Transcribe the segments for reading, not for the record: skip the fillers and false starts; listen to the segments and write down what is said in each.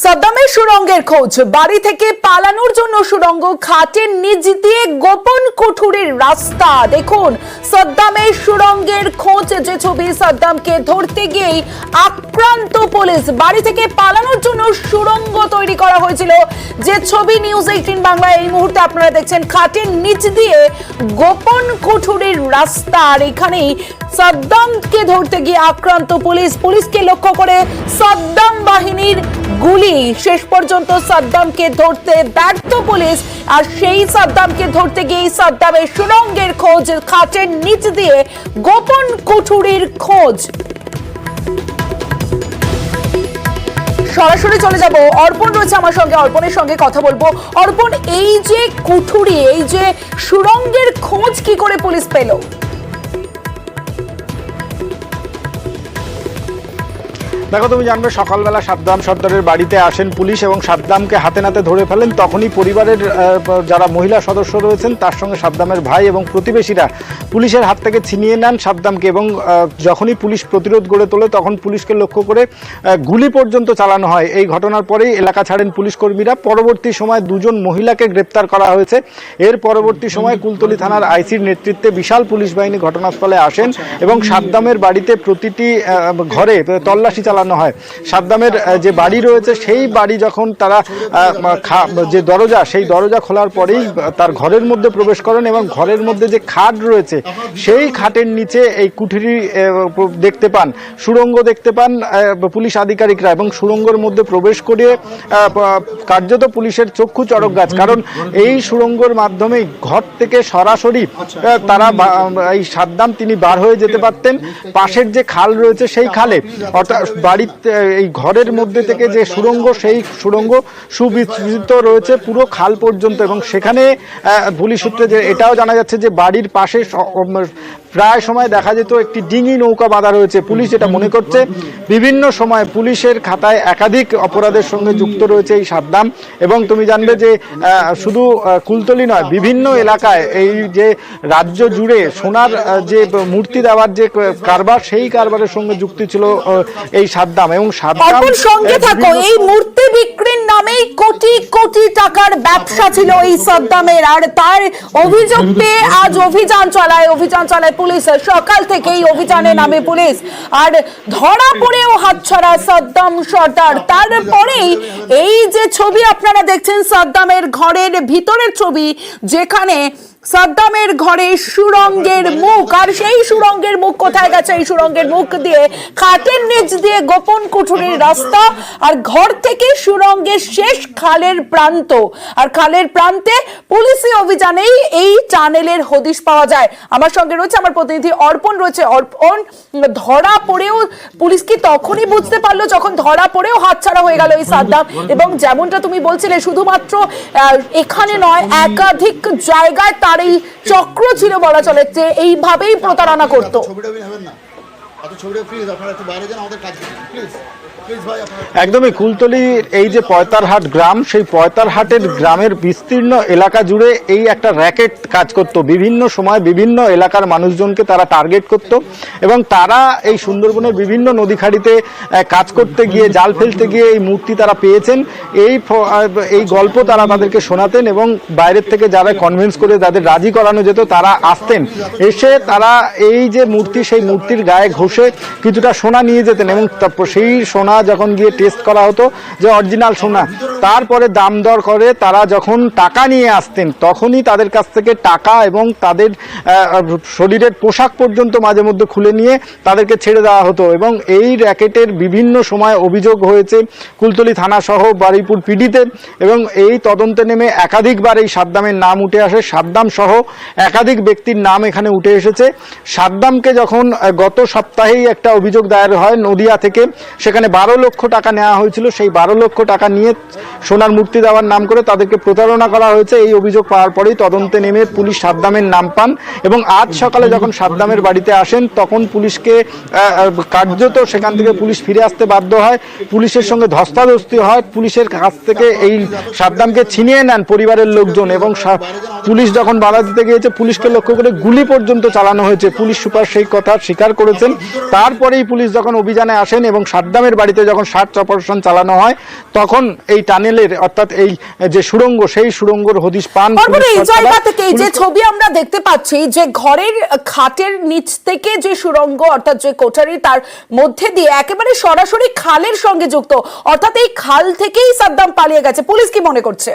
সাদ্দামের সুড়ঙ্গের খোঁজ, বাড়ি থেকে পালানোর জন্য সুড়ঙ্গ, খাটের নিচ দিয়ে গোপন কুঠুরির রাস্তা। দেখুন সাদ্দামের সুড়ঙ্গের খোঁজ, যে ছবি, সাদ্দামকে ধরতে গিয়েই আক্রান্ত পুলিশ। বাড়ি থেকে পালানোর জন্য সুড়ঙ্গ তৈরি করা হয়েছিল, যে ছবি নিউজ 18 বাংলা এই মুহূর্তে আপনারা দেখছেন। খাটের নিচ দিয়ে গোপন কুঠুরির রাস্তা, আর এখানেই সাদ্দামকে ধরতে গিয়ে আক্রান্ত পুলিশ। পুলিশকে লক্ষ্য করে সাদ্দাম বাহিনীর গুলি, শেষ পর্যন্ত সাদ্দামকে ধরতে ব্যর্থ পুলিশ। আর সেই সাদ্দামকে ধরতে গিয়ে সাদ্দামের সুড়ঙ্গের খোঁজ, খাটের নিচ দিয়ে গোপন কুঠুরির খোঁজ। সরাসরি চলে যাব, অর্পণ রয়েছে আমার সঙ্গে, অর্পণের সঙ্গে কথা বলবো। অর্পণ, এই যে কুঠুরি, এই যে সুড়ঙ্গের খোঁজ কি করে পুলিশ পেল? দেখো, তুমি জানবে সকালবেলা সাদ্দাম সর্দারের বাড়িতে আসেন পুলিশ এবং সাদ্দামকে হাতে নাতে ধরে ফেলেন। তখনই পরিবারের যারা মহিলা সদস্য রয়েছেন তার সঙ্গে সাদ্দামের ভাই এবং প্রতিবেশীরা পুলিশের হাত থেকে ছিনিয়ে নেন সাদ্দামকে, এবং যখনই পুলিশ প্রতিরোধ গড়ে তোলে তখন পুলিশকে লক্ষ্য করে গুলি পর্যন্ত চালানো হয়। এই ঘটনার পরেই এলাকা ছাড়েন পুলিশ কর্মীরা। পরবর্তী সময় দুজন মহিলাকে গ্রেপ্তার করা হয়েছে। এর পরবর্তী সময় কুলতলি থানার আইসির নেতৃত্বে বিশাল পুলিশ বাহিনী ঘটনাস্থলে আসেন এবং সাদ্দামের বাড়িতে প্রতিটি ঘরে তল্লাশি চালানো হয়। সাদ্দামের যে বাড়ি রয়েছে সেই বাড়ি যখন তারা যে দরজা, সেই দরজা খোলার পরেই তার ঘরের মধ্যে প্রবেশ করেন এবং ঘরের মধ্যে যে খাট রয়েছে সেই খাটের নিচে এই কুঠুরি দেখতে পান, সুড়ঙ্গ দেখতে পান পুলিশ আধিকারিকরা, এবং সুড়ঙ্গের মধ্যে প্রবেশ করে কার্যত পুলিশের চক্ষু চড়ক গাছ। কারণ এই সুড়ঙ্গের মাধ্যমে ঘর থেকে সরাসরি তারা এই সাদ্দাম তিনি বার হয়ে যেতে পারতেন পাশের যে খাল রয়েছে সেই খালে, অর্থাৎ এই ঘরের মধ্যে থেকে যে সুড়ঙ্গ, সেই সুড়ঙ্গ সুবিস্তৃত রয়েছে পুরো খাল পর্যন্ত। এবং সেখানে পুলিশ সূত্রে যে এটাও জানা যাচ্ছে যে বাড়ির পাশে প্রায় সময় দেখা যেত একটি ডিঙি নৌকা বাঁধা রয়েছে। পুলিশ এটা মনে করছে বিভিন্ন সময় পুলিশের খাতায় একাধিক অপরাধের সঙ্গে যুক্ত রয়েছে এই সাদ্দাম। এবং তুমি জানবে যে শুধু কুলতলি নয়, বিভিন্ন এলাকায় এই যে রাজ্য জুড়ে সোনার যে মূর্তি দেওয়ার যে কারবার, সেই কারবারের সঙ্গে যুক্তি ছিল এই সাদ্দাম। এবং সাদ্দাম সঙ্গে থাকো, এই মূর্তি বিক্রির নামেই কোটি কোটি টাকার ব্যবসা ছিল এই সাদ্দামের। আর তার অভিযোগ পেয়ে আজ অভিযান চালায় পুলিশ। সকাল থেকেই অভিযানে নামে পুলিশ, আর ধরা পড়েও হাতছাড়া সাদ্দাম সর্দার। তারপরেই এই যে ছবি আপনারা দেখছেন সাদ্দামের ঘরের ভিতরের ছবি, যেখানে সাদ্দামের ঘরে সুড়ঙ্গের মুখ। আর সেই সুড়ঙ্গের মুখ কোথায় গেছে? এই সুড়ঙ্গের মুখ দিয়ে খাটের নিচ দিয়ে গোপন কুঠুরির রাস্তা, আর ঘর থেকে সুড়ঙ্গের শেষ খালের প্রান্ত। আর খালের প্রান্তে পুলিশি অভিযানেই এই টানেলের হদিশ পাওয়া যায়। আমার সঙ্গে রয়েছে আমার প্রতিনিধি অর্পণ রয়েছে। অর্পণ, ধরা পড়েও পুলিশ কি তখনই বুঝতে পারলো যখন ধরা পড়েও হাতছাড়া হয়ে গেল এই সাদ্দাম? এবং যেমনটা তুমি বলছিলে, শুধুমাত্র এখানে নয়, একাধিক জায়গায় তার এই চক্র ছিল বলা চলে, যে এইভাবেই প্রতারণা করতো। একদমই, কুলতলির এই যে পয়তারহাট গ্রাম, সেই পয়তারহাটের গ্রামের বিস্তীর্ণ এলাকা জুড়ে এই একটা র্যাকেট কাজ করত। বিভিন্ন সময় বিভিন্ন এলাকার মানুষজনকে তারা টার্গেট করত, এবং তারা এই সুন্দরবনের বিভিন্ন নদী খাড়িতে কাজ করতে গিয়ে, জাল ফেলতে গিয়ে এই মূর্তি তারা পেয়েছেন। এই গল্প তারা তাদেরকে শোনাতেন, এবং বাইরের থেকে যারা কনভিন্স করে তাদের রাজি করানো যেত তারা আসতেন। এসে তারা এই যে মূর্তি, সেই মূর্তির গায়ে ঘষে কিছুটা সোনা নিয়ে যেতেন, এবং সেই সোনা যখন গিয়ে টেস্ট করা হতো যে অরিজিনাল সোনা, তারপরে দাম দর করে তারা যখন টাকা নিয়ে আসতেন তখনই তাদের কাছ থেকে টাকা এবং তাদের শরীরের পোশাক পর্যন্ত মাঝে মধ্যে খুলে নিয়ে তাদেরকে ছেড়ে দেওয়া হতো। এবং এই র্যাকেটের বিভিন্ন সময় অভিযোগ হয়েছে কুলতলি থানা সহ বারুইপুর পিডিতে, এবং এই তদন্তে নেমে একাধিকবার এই সাদ্দামের নাম উঠে আসে। সাদ্দাম সহ একাধিক ব্যক্তির নাম এখানে উঠে এসেছে। সাদ্দামকে যখন গত সপ্তাহেই একটা অভিযোগ দায়ের হয় নদিয়া থেকে, সেখানে 12 লক্ষ টাকা নেওয়া হয়েছিল। সেই 12 লক্ষ টাকা নিয়ে সোনার মূর্তি দেওয়ার নাম করে তাদেরকে প্রতারণা করা হয়েছে। এই অভিযোগ পাওয়ার পরেই তদন্তে নেমে পুলিশ সাদ্দামের নাম পান এবং আজ সকালে যখন সাদ্দামের বাড়িতে আসেন তখন পুলিশকে কার্যত সেখান থেকে পুলিশ ফিরে আসতে বাধ্য হয়, পুলিশের সঙ্গে ধস্তাধস্তি হয়, পুলিশের কাছ থেকে এই সাদ্দামকে ছিনিয়ে নেন পরিবারের লোকজন এবং পুলিশ যখন বাধা দিতে গিয়েছে পুলিশকে লক্ষ্য করে গুলি পর্যন্ত চালানো হয়েছে। পুলিশ সুপার সেই কথা স্বীকার করেছেন। তারপরেই পুলিশ যখন অভিযানে আসেন এবং সাদ্দামের বাড়িতে যখন সার্চ অপারেশন চালানো হয় তখন এই টানেলের অর্থাৎ এই যে সুড়ঙ্গ সেই সুড়ঙ্গর হদিশ পান। এই জায়গা থেকে যে ছবি আমরা দেখতে পাচ্ছি যে ঘরের খাটের নিচ থেকে যে সুড়ঙ্গ অর্থাৎ যে কোঠারি তার মধ্যে দিয়ে একেবারে সরাসরি খালের সঙ্গে যুক্ত, অর্থাৎ এই খাল থেকেই সাদ্দাম পালিয়ে গেছে। পুলিশ কি মনে করছে?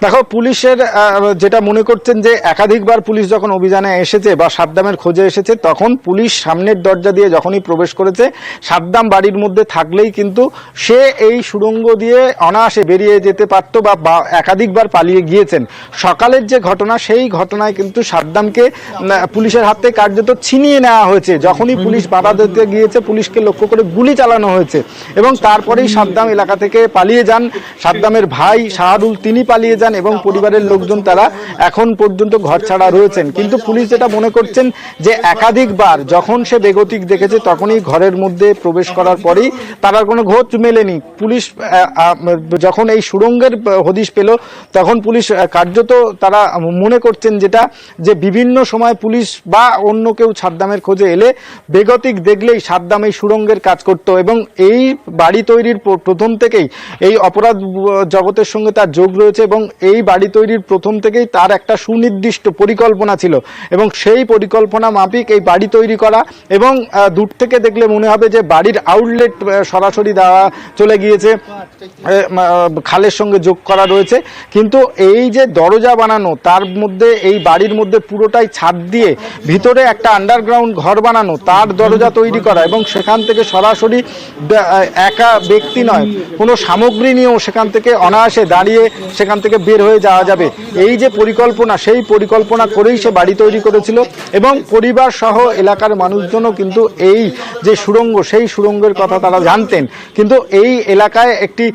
দেখো, পুলিশের যেটা মনে করছেন যে একাধিকবার পুলিশ যখন অভিযানে এসেছে বা সাদ্দামের খোঁজে এসেছে তখন পুলিশ সামনের দরজা দিয়ে যখনই প্রবেশ করেছে সাদ্দাম বাড়ির মধ্যে থাকলেই কিন্তু সে এই সুড়ঙ্গ দিয়ে অনায়াসে বেরিয়ে যেতে পারতো বা একাধিকবার পালিয়ে গিয়েছেন। সকালের যে ঘটনা সেই ঘটনায় কিন্তু সাদ্দামকে পুলিশের হাতে কার্যত ছিনিয়ে নেওয়া হয়েছে। যখনই পুলিশ বাধা দিতে গিয়েছে পুলিশকে লক্ষ্য করে গুলি চালানো হয়েছে এবং তারপরেই সাদ্দাম এলাকা থেকে পালিয়ে যান। সাদ্দামের ভাই শাহাদুল তিনি পালিয়ে যান এবং পরিবারের লোকজন তারা এখন পর্যন্ত ঘর ছাড়া রয়েছেন। কিন্তু পুলিশ যেটা মনে করছেন যে একাধিকবার যখন সে বেগতিক দেখেছে তখনই ঘরের মধ্যে প্রবেশ করার পরেই তারা কোনো খোঁজ মেলেনি। পুলিশ যখন এই সুড়ঙ্গের হদিশ পেল তখন পুলিশ কার্যত তারা মনে করছেন যেটা যে বিভিন্ন সময় পুলিশ বা অন্য কেউ সাদ্দামের খোঁজে এলে বেগতিক দেখলেই সাদ্দাম এই সুড়ঙ্গের কাজ করত এবং এই বাড়ি তৈরির প্রথম থেকেই এই অপরাধ জগতের সঙ্গে তার যোগ রয়েছে এবং এই বাড়ি তৈরির প্রথম থেকেই তার একটা সুনির্দিষ্ট পরিকল্পনা ছিল এবং সেই পরিকল্পনা মাফিক এই বাড়ি তৈরি করা এবং দূর থেকে দেখলে মনে হবে যে বাড়ির আউটলেট সরাসরি দেওয়া চলে গিয়েছে, খালের সঙ্গে যোগ করা রয়েছে। কিন্তু এই যে দরজা বানানো তার মধ্যে এই বাড়ির মধ্যে পুরোটাই ছাদ দিয়ে ভিতরে একটা আন্ডারগ্রাউন্ড ঘর বানানো, তার দরজা তৈরি করা এবং সেখান থেকে সরাসরি একা ব্যক্তি নয় কোনো সামগ্রী নিয়েও সেখান থেকে অনায়াসে দাঁড়িয়ে সেখান থেকে বের হয়ে যাওয়া যাবে, এই যে পরিকল্পনা সেই পরিকল্পনা করেই সে বাড়ি তৈরি করেছিল এবং পরিবার সহ এলাকার মানুষজনও কিন্তু এই যে সুড়ঙ্গ সেই সুড়ঙ্গের কথা তারা জানতেন। কিন্তু এই এলাকায় একটি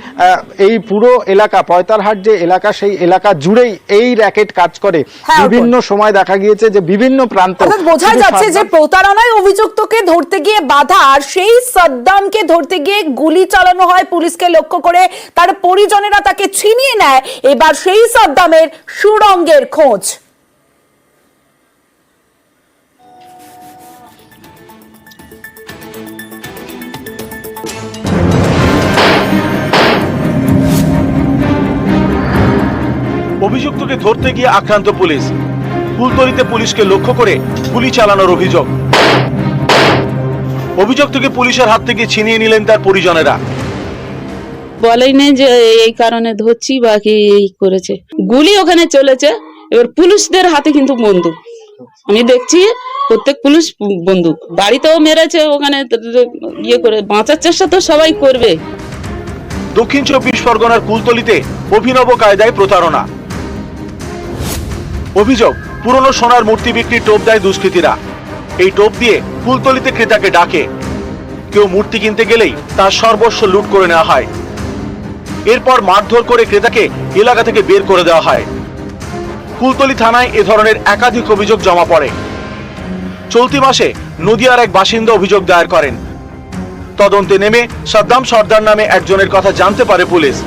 এই পুরো এলাকা পয়তারহাট যে এলাকা সেই এলাকা জুড়েই এই র্যাকেট কাজ করে। বিভিন্ন সময় দেখা গিয়েছে যে বিভিন্ন প্রান্তে বোঝা যাচ্ছে যে প্রতারণায় অভিযুক্তকে ধরতে গিয়ে বাধা আর সেই সাদ্দামকে ধরতে গিয়ে গুলি চালানো হয় পুলিশকে লক্ষ্য করে, তার পরিজনেরা তাকে ছিনিয়ে নেয়। এবার সেই সাদ্দামের সুড়ঙ্গের খোঁজ। অভিযুক্তকে ধরতে গিয়ে আক্রান্ত পুলিশ, কুলতলিতে পুলিশকে লক্ষ্য করে গুলি চালানোর অভিযোগ। অভিযুক্তকে পুলিশের হাত থেকে ছিনিয়ে নিলেন তার পরিজনেরা। বলেই নেই যে এই কারণে ধরছি বা কি এই করেছে, গুলি ওখানে চলেছে। এবার পুলিশদের হাতে কিন্তু বন্দুক, আমি দেখছি প্রত্যেক পুলিশ বন্দুক, বাড়িতেও মেরেছে ওখানে ইয়ে করে বাঁচার চেষ্টা তো সবাই করবে। দক্ষিণ 24 পরগনার কুলতলিতে অভিনব কায়দায় প্রতারণা। অভিযোগ, পুরনো সোনার মূর্তি বিক্রির টোপ দেয় দুষ্কৃতীরা। এই টোপ দিয়ে কুলতলিতে ক্রেতাকে ডাকে, কেউ মূর্তি কিনতে গেলেই তার সর্বস্ব লুট করে নেওয়া হয়। এরপর মারধর করে ক্রেতাকে এলাকা থেকে বের করে দেওয়া হয়। কুলতলি থানায় এ ধরনের একাধিক অভিযোগ জমা পড়ে। চলতি মাসে নদিয়ার এক বাসিন্দা অভিযোগ দায়ের করেন। তদন্তে নেমে সাদ্দাম সর্দার নামে একজনের কথা জানতে পারে পুলিশ।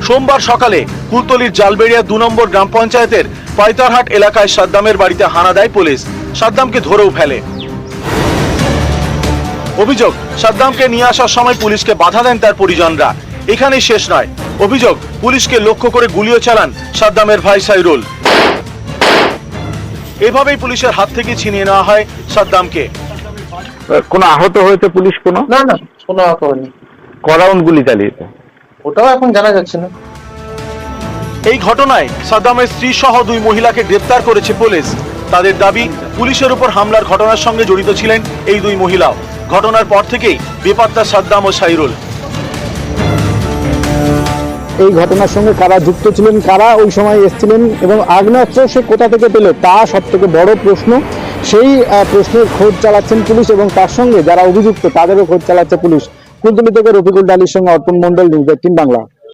সোমবার সকালে কুলতলির জালবেড়িয়া 2 নম্বর গ্রাম পঞ্চায়েতের পয়তারহাট এলাকায় সাদ্দামের বাড়িতে হানা দেয় পুলিশ। সাদ্দামকে ধরেও ফেলে। অভিযোগ, সাদ্দামকে নিয়ে আসার সময় পুলিশকে বাধা দেন তার পরিজনরা। এখানেই শেষ নয়, অভিযোগ পুলিশকে লক্ষ্য করে গুলিও চালান সাদ্দামের ভাই সাইরুল। এভাবেই পুলিশের হাত থেকে ছিনিয়ে নেওয়া হয় সাদ্দামকে। কোনো আহত হয়েছে পুলিশ? কোনো না না, কোনো আহত হয়নি। ক রাউন্ড গুলি চালিয়েছে ওটাও এখন জানা যাচ্ছে না। এই ঘটনায় সাদ্দামের স্ত্রী সহ 2 মহিলাকে গ্রেপ্তার করেছে পুলিশ। তাদের দাবি, পুলিশের উপর হামলার ঘটনার সঙ্গে জড়িত ছিলেন এই 2 মহিলাও। ঘটনার পর থেকেই বেপাত্তা সাদ্দাম ও সাইরুল। এই ঘটনার সঙ্গে কারা যুক্ত ছিলেন, কারা ওই সময় এসেছিলেন এবং আগ্নেয়াস্ত্র সে কোথা থেকে পেল তা সব থেকে বড় প্রশ্ন। সেই প্রশ্নের খোঁজ চালাচ্ছেন পুলিশ এবং তার সঙ্গে যারা অভিযুক্ত তাদেরও খোঁজ চালাচ্ছে পুলিশ। কুলতলি থেকে রফিকুল ডালির সঙ্গে অর্পণ মণ্ডল, নিউজ 18 বাংলা।